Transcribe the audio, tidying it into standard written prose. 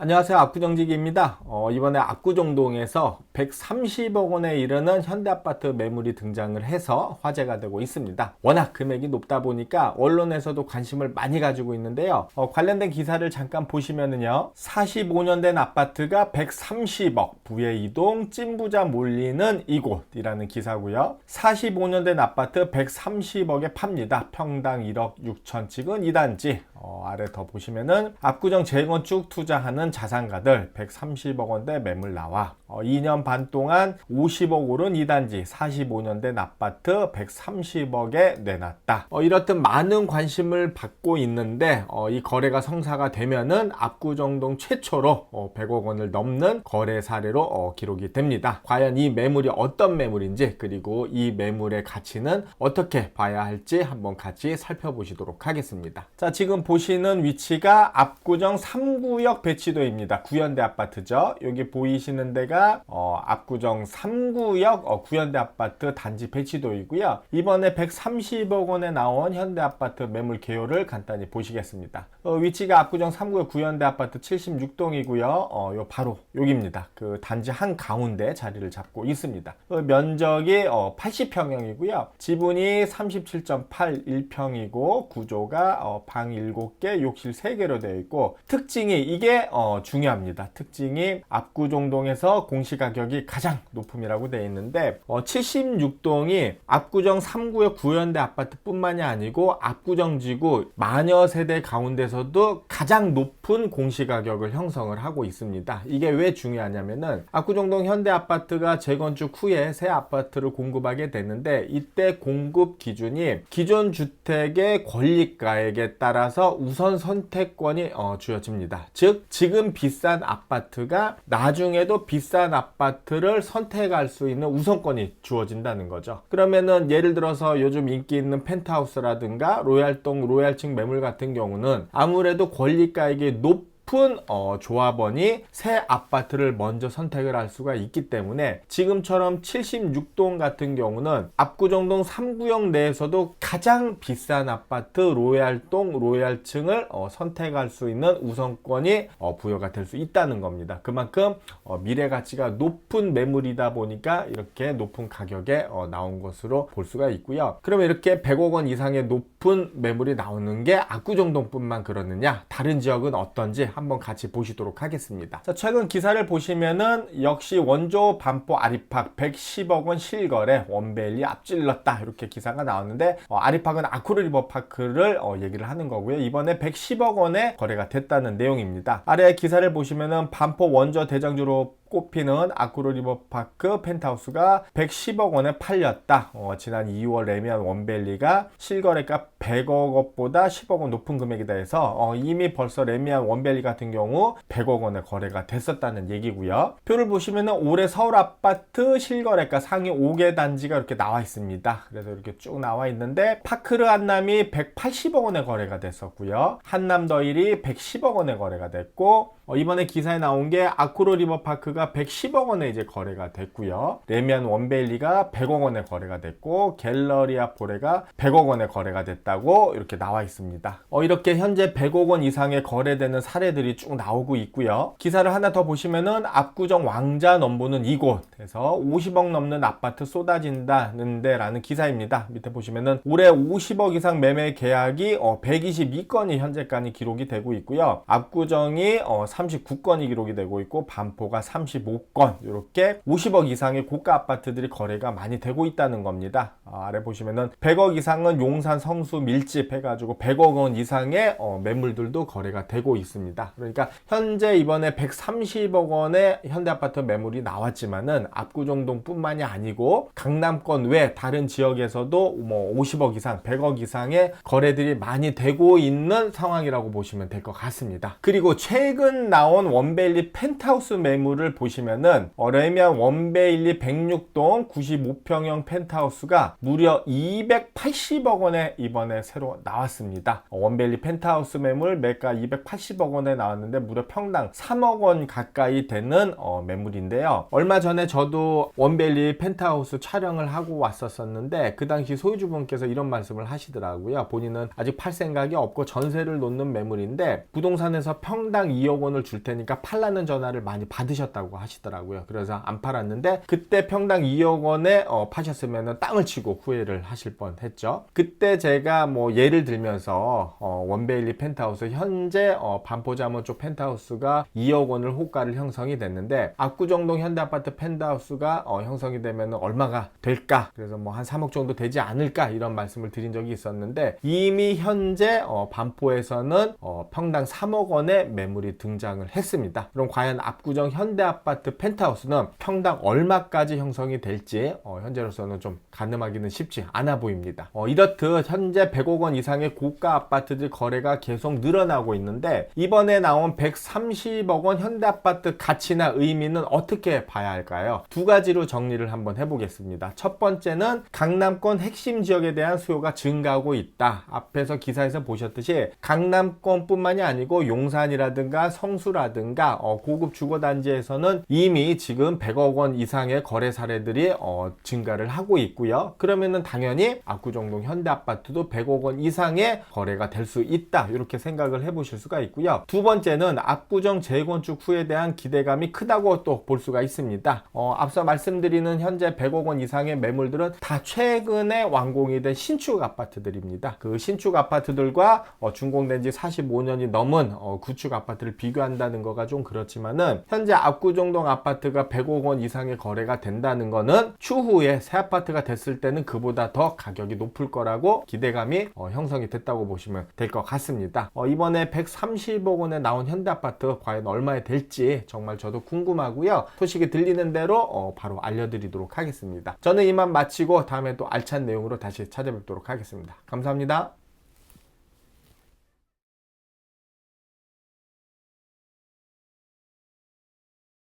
안녕하세요. 압구정지기입니다. 이번에 압구정동에서 130억 원에 이르는 현대아파트 매물이 등장을 해서 화제가 되고 있습니다. 워낙 금액이 높다 보니까 언론에서도 관심을 많이 가지고 있는데요. 관련된 기사를 잠깐 보시면은요. 45년 된 아파트가 130억, 부의 이동, 찐부자 몰리는 이곳이라는 기사고요. 45년 된 아파트 130억에 팝니다. 평당 1억 6천 찍은 2단지. 아래 더 보시면은 압구정 재건축 투자하는 자산가들 130억 원대 매물 나와 2년 반 동안 50억 오른 2단지 45년 된 아파트 130억에 내놨다. 이렇듯 많은 관심을 받고 있는데 이 거래가 성사가 되면은 압구정동 최초로 100억 원을 넘는 거래 사례로 기록이 됩니다. 과연 이 매물이 어떤 매물인지 그리고 이 매물의 가치는 어떻게 봐야 할지 한번 같이 살펴보시도록 하겠습니다. 자, 지금 보시는 위치가 압구정 3구역 배치도입니다. 구현대 아파트죠. 여기 보이시는 데가 압구정 3구역 구현대 아파트 단지 배치도이고요. 이번에 130억 원에 나온 현대 아파트 매물 개요를 간단히 보시겠습니다. 위치가 압구정 3구역 구현대 아파트 76동이고요. 요 바로 여기입니다. 그 단지 한 가운데 자리를 잡고 있습니다. 면적이 80평형이고요. 지분이 37.81평이고 구조가 방 7개, 욕실 3개로 되어 있고 특징이 이게 중요합니다. 특징이 압구정동에서 공시가격이 가장 높음이라고 되어 있는데 76동이 압구정 3구역 구현대 아파트뿐만이 아니고 압구정지구 마녀 세대 가운데서도 가장 높은 공시가격을 형성을 하고 있습니다. 이게 왜 중요하냐면은 압구정동 현대아파트가 재건축 후에 새 아파트를 공급하게 되는데 이때 공급 기준이 기존 주택의 권리가액에 따라서 우선 선택권이 주어집니다. 즉 지금 비싼 아파트가 나중에도 비싼 아파트를 선택할 수 있는 우선권이 주어진다는 거죠. 그러면은 예를 들어서 요즘 인기 있는 펜트하우스라든가 로얄동 로얄층 매물 같은 경우는 아무래도 권리가액이 높은 조합원이 새 아파트를 먼저 선택을 할 수가 있기 때문에 지금처럼 76동 같은 경우는 압구정동 3구역 내에서도 가장 비싼 아파트 로얄동 로얄층을 선택할 수 있는 우선권이 부여가 될 수 있다는 겁니다. 그만큼 미래 가치가 높은 매물이다 보니까 이렇게 높은 가격에 나온 것으로 볼 수가 있고요. 그러면 이렇게 100억 원 이상의 높은 매물이 나오는 게 압구정동뿐만 그러느냐? 다른 지역은 어떤지 한번 같이 보시도록 하겠습니다. 자, 최근 기사를 보시면은 역시 원조 반포 아리팍 110억 원 실거래 원벨리 앞질렀다 이렇게 기사가 나왔는데 아리팍은 아크로리버파크를 얘기를 하는 거고요. 이번에 110억 원에 거래가 됐다는 내용입니다. 아래 기사를 보시면은 반포 원조 대장주로 꼽히는 아크로리버파크 펜트하우스가 110억 원에 팔렸다. 지난 2월 레미안 원밸리가 실거래가 100억 원보다 10억 원 높은 금액이다 해서 이미 벌써 레미안 원밸리 같은 경우 100억 원에 거래가 됐었다는 얘기고요. 표를 보시면은 올해 서울 아파트 실거래가 상위 5개 단지가 이렇게 나와 있습니다. 그래서 이렇게 쭉 나와 있는데 파크르 한남이 180억 원에 거래가 됐었고요. 한남 더일이 110억 원에 거래가 됐고 이번에 기사에 나온 게 아크로리버파크가 110억 원에 이제 거래가 됐고요. 레미안 원베일리가 100억 원에 거래가 됐고 갤러리아 포레가 100억 원에 거래가 됐다고 이렇게 나와 있습니다. 이렇게 현재 100억 원 이상의 거래되는 사례들이 쭉 나오고 있고요. 기사를 하나 더 보시면은 압구정 왕자 넘보는 이곳에서 50억 넘는 아파트 쏟아진다는데 라는 기사입니다. 밑에 보시면은 올해 50억 이상 매매 계약이 122건이 현재까지 기록이 되고 있고요. 압구정이 39건이 기록이 되고 있고 반포가 35건 이렇게 50억 이상의 고가 아파트들이 거래가 많이 되고 있다는 겁니다. 아래 보시면은 100억 이상은 용산 성수 밀집 해가지고 100억 원 이상의 매물들도 거래가 되고 있습니다. 그러니까 현재 이번에 130억 원의 현대아파트 매물이 나왔지만은 압구정동 뿐만이 아니고 강남권 외 다른 지역에서도 50억 이상 100억 이상의 거래들이 많이 되고 있는 상황이라고 보시면 될 것 같습니다. 그리고 최근 나온 원베일리 펜트하우스 매물을 보시면은 레미안 원베일리 106동 95평형 펜트하우스가 무려 280억 원에 이번에 새로 나왔습니다. 원밸리 펜트하우스 매물 매가 280억 원에 나왔는데 무려 평당 3억 원 가까이 되는 매물인데요. 얼마 전에 저도 원밸리 펜트하우스 촬영을 하고 왔었는데 그 당시 소유주분께서 이런 말씀을 하시더라고요. 본인은 아직 팔 생각이 없고 전세를 놓는 매물인데 부동산에서 평당 2억 원을 줄 테니까 팔라는 전화를 많이 받으셨다고 하시더라고요. 그래서 안 팔았는데 그때 평당 2억 원에 파셨으면 땅을 치고 후회를 하실 뻔했죠. 그때 제가 뭐 예를 들면서 원베일리 펜트하우스 현재 반포자문 쪽 펜트하우스가 2억 원을 호가를 형성이 됐는데 압구정동 현대아파트 펜트하우스가 형성이 되면 얼마가 될까? 그래서 뭐 한 3억 정도 되지 않을까? 이런 말씀을 드린 적이 있었는데 이미 현재 반포에서는 평당 3억 원의 매물이 등장을 했습니다. 그럼 과연 압구정 현대아파트 펜트하우스는 평당 얼마까지 형성이 될지 현재로서는 좀 가늠하기는 쉽지 않아 보입니다. 이렇듯 현재 100억 원 이상의 고가 아파트들 거래가 계속 늘어나고 있는데 이번에 나온 130억 원 현대아파트 가치나 의미는 어떻게 봐야 할까요? 두 가지로 정리를 한번 해보겠습니다. 첫 번째는 강남권 핵심 지역에 대한 수요가 증가하고 있다. 앞에서 기사에서 보셨듯이 강남권뿐만이 아니고 용산이라든가 성수라든가 고급 주거단지에서는 이미 지금 100억 원 이상의 거래 사례들이 증가를 하고 있고요. 그러면은 당연히 압구정동 현대아파트도 100억 원 이상의 거래가 될 수 있다. 이렇게 생각을 해보실 수가 있고요. 두 번째는 압구정 재건축 후에 대한 기대감이 크다고 또 볼 수가 있습니다. 앞서 말씀드리는 현재 100억 원 이상의 매물들은 다 최근에 완공이 된 신축 아파트들입니다. 그 신축 아파트들과 준공된 지 45년이 넘은 구축 아파트를 비교한다는 거가 좀 그렇지만은 현재 압구정동 아파트가 100억 원 이상의 거래가 된다는 거는 추후에 새 아파트가 됐을 때는 그보다 더 가격이 높을 거라고 기대감이 형성이 됐다고 보시면 될 것 같습니다. 이번에 130억 원에 나온 현대아파트 과연 얼마에 될지 정말 저도 궁금하고요. 소식이 들리는 대로 바로 알려드리도록 하겠습니다. 저는 이만 마치고 다음에 또 알찬 내용으로 다시 찾아뵙도록 하겠습니다. 감사합니다.